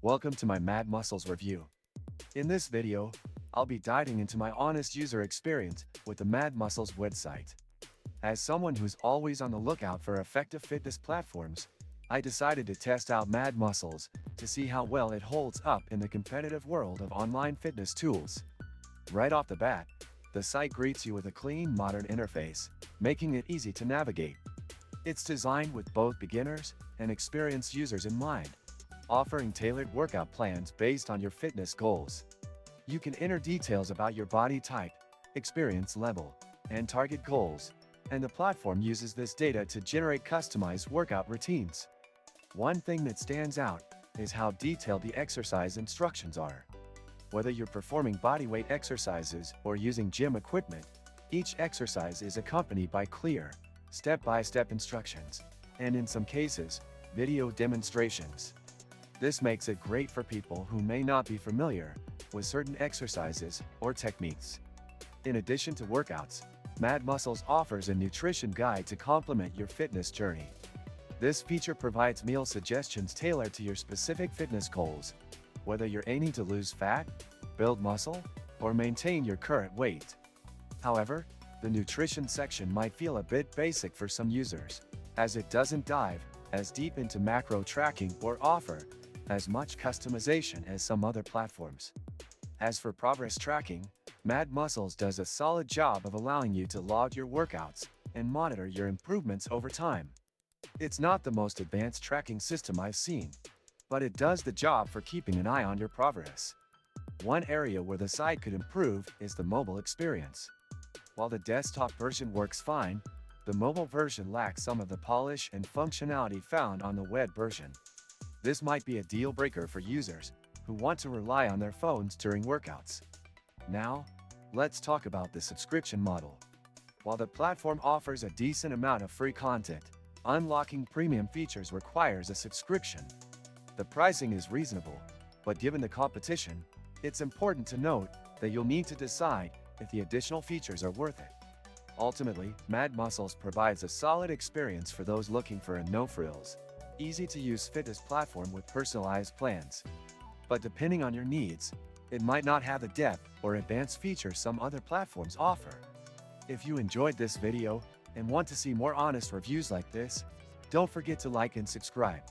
Welcome to my MadMuscles review. In this video, I'll be diving into my honest user experience with the MadMuscles website. As someone who's always on the lookout for effective fitness platforms, I decided to test out MadMuscles to see how well it holds up in the competitive world of online fitness tools. Right off the bat, the site greets you with a clean, modern interface, making it easy to navigate. It's designed with both beginners and experienced users in mind, offering tailored workout plans based on your fitness goals. You can enter details about your body type, experience level, and target goals, and the platform uses this data to generate customized workout routines. One thing that stands out is how detailed the exercise instructions are. Whether you're performing bodyweight exercises or using gym equipment, each exercise is accompanied by clear, step-by-step instructions, and in some cases, video demonstrations. This makes it great for people who may not be familiar with certain exercises or techniques. In addition to workouts, MadMuscles offers a nutrition guide to complement your fitness journey. This feature provides meal suggestions tailored to your specific fitness goals, whether you're aiming to lose fat, build muscle, or maintain your current weight. However, the nutrition section might feel a bit basic for some users, as it doesn't dive as deep into macro tracking or offer as much customization as some other platforms. As for progress tracking, MadMuscles does a solid job of allowing you to log your workouts and monitor your improvements over time. It's not the most advanced tracking system I've seen, but it does the job for keeping an eye on your progress. One area where the site could improve is the mobile experience. While the desktop version works fine, the mobile version lacks some of the polish and functionality found on the web version. This might be a deal breaker for users who want to rely on their phones during workouts. Now, let's talk about the subscription model. While the platform offers a decent amount of free content, unlocking premium features requires a subscription. The pricing is reasonable, but given the competition, it's important to note that you'll need to decide if the additional features are worth it. Ultimately, MadMuscles provides a solid experience for those looking for a no-frills, easy-to-use fitness platform with personalized plans. But depending on your needs, it might not have the depth or advanced features some other platforms offer. If you enjoyed this video and want to see more honest reviews like this, don't forget to like and subscribe.